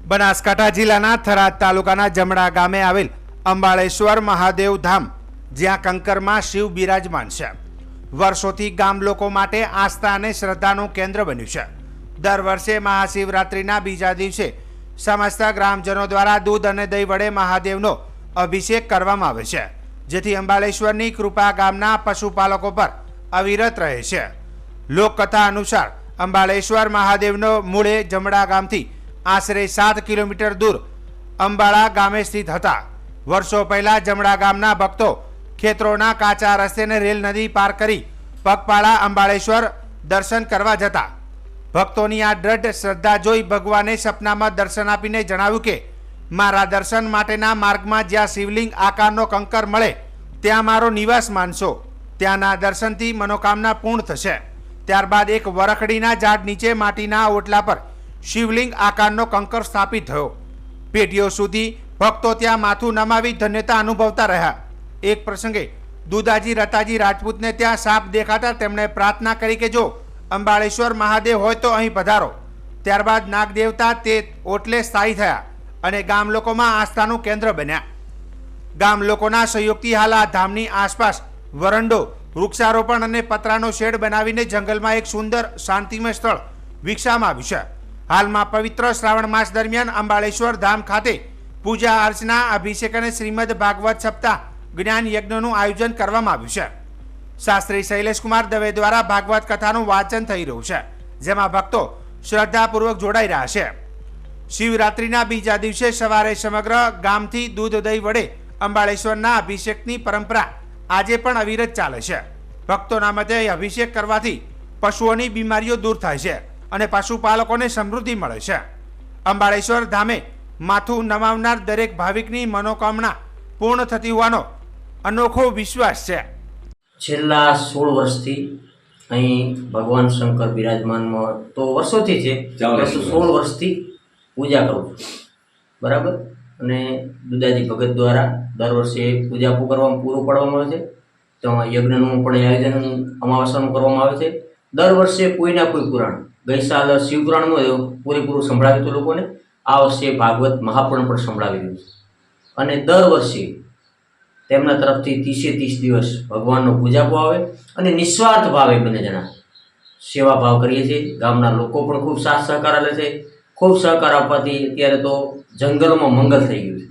બનાસકાંઠા જિલ્લાના થરાદ તાલુકાના જમણા ગામે આવેલ અંબાળેશ્વર મહાદેવ ધામ, જ્યાં કંકરમાં શિવ બિરાજમાન છે, વર્ષોથી ગામ લોકો માટે આસ્થા અને શ્રદ્ધાનું કેન્દ્ર બન્યું છે. દર વર્ષે મહાશિવરાત્રિના બીજા દિવસે સમસ્ત ગ્રામજનો દ્વારા દૂધ અને દહીં વડે મહાદેવનો અભિષેક કરવામાં આવે છે, જેથી અંબાળેશ્વરની કૃપા ગામના પશુપાલકો પર અવિરત રહે છે. લોકકથા અનુસાર અંબાળેશ્વર મહાદેવનો મૂળે જમણા ગામથી આશરે 7 કિલોમીટર દૂર અંબાળા ગામે સ્થિત હતા. વર્ષો પહેલા જમણા ગામના ભક્તો ખેતરોના કાચા રસ્તેને રેલ નદી પાર કરી પગપાળા અંબાળેશ્વર દર્શન કરવા જતા. ભક્તોની આ દ્રઢ શ્રદ્ધા જોઈ ભગવાને સપનામાં દર્શન આપીને જણાવ્યું કે મારા દર્શન માટેના માર્ગમાં જ્યાં શિવલિંગ આકારનો કંકર મળે ત્યાં મારો નિવાસ માનશો. ત્યાંના દર્શનથી મનોકામના પૂર્ણ થશે. ત્યારબાદ એક વરખડીના ઝાડ નીચે માટીના ઓટલા પર શિવલિંગ આકારનો કંકર સ્થાપિત થયો. પેઢીઓ સુધી ભક્તો ત્યાં માથું નમાવી ધન્યતા અનુભવતા રહ્યા. એક પ્રસંગે દુદાજી રતાજી રાજપૂતને ત્યાં સાપ દેખાતા તેમણે પ્રાર્થના કરી કે જો અંબાળેશ્વર મહાદેવ હોય તો અહીં પધારો. ત્યારબાદ નાગદેવતા તે ઓટલે સ્થાયી થયા અને ગામ લોકોમાં આસ્થાનું કેન્દ્ર બન્યા. ગામ લોકોના સહયોગથી હાલ આ ધામની આસપાસ વરંડો, વૃક્ષારોપણ અને પતરાનો શેડ બનાવીને જંગલમાં એક સુંદર શાંતિમય સ્થળ વિકસાવવામાં આવ્યું છે. હાલમાં પવિત્ર શ્રાવણ માસ દરમિયાન અંબાળેશ્વર ધામ ખાતે પૂજા અર્ચના, અભિષેક અને શ્રીમદ ભાગવત સપ્તાહ જ્ઞાન યજ્ઞનું આયોજન કરવામાં આવ્યું છે. શાસ્ત્રી શૈલેષકુમાર દવે દ્વારા ભાગવત કથાનું વાંચન થઈ રહ્યું છે, જેમાં ભક્તો શ્રદ્ધાપૂર્વક જોડાઈ રહ્યા છે. શિવરાત્રિના બીજા દિવસે સવારે સમગ્ર ગામથી દૂધ દહીં વડે અંબાળેશ્વરના અભિષેકની પરંપરા આજે પણ અવિરત ચાલે છે. ભક્તોના મતે અભિષેક કરવાથી પશુઓની બીમારીઓ દૂર થાય છે અને પશુપાલકોને સમૃદ્ધિ મળે છે. અંબાળેશ્વર ધામે માથું નમાવનાર દરેક ભાવિકની મનોકામના પૂર્ણ થતી હોવાનો અનોખો વિશ્વાસ છે. છેલ્લા 16 વર્ષથી અહીં ભગવાન શંકર બિરાજમાનમાં તો વર્ષોથી છે, 16 વર્ષથી પૂજા કરું છું, બરાબર. અને દુદાજી ભગત દ્વારા દર વર્ષે પૂજા કરવામાં પૂરું પાડવામાં આવે છે. તેમાં યજ્ઞનું પણ આયોજન અમાવાસ્યાનું કરવામાં આવે છે. દર વર્ષે કોઈના કોઈ પુરાણ, ગઈ સાલ શિવપુરાણનું પૂરેપૂરું સંભળાવ્યું હતું લોકોને. આ વર્ષે ભાગવત મહાપુરાણ પણ સંભળાવી રહ્યું છે. અને દર વર્ષે તેમના તરફથી 30 દિવસ ભગવાનનો પૂજાપો આવે અને નિસ્વાર્થ ભાવે બંને જણા સેવા ભાવ કરીએ છીએ. ગામના લોકો પણ ખૂબ સાથ સહકાર આપે છે. ખૂબ સહકાર આપવાથી અત્યારે તો જંગલોમાં મંગલ થઈ ગયું છે.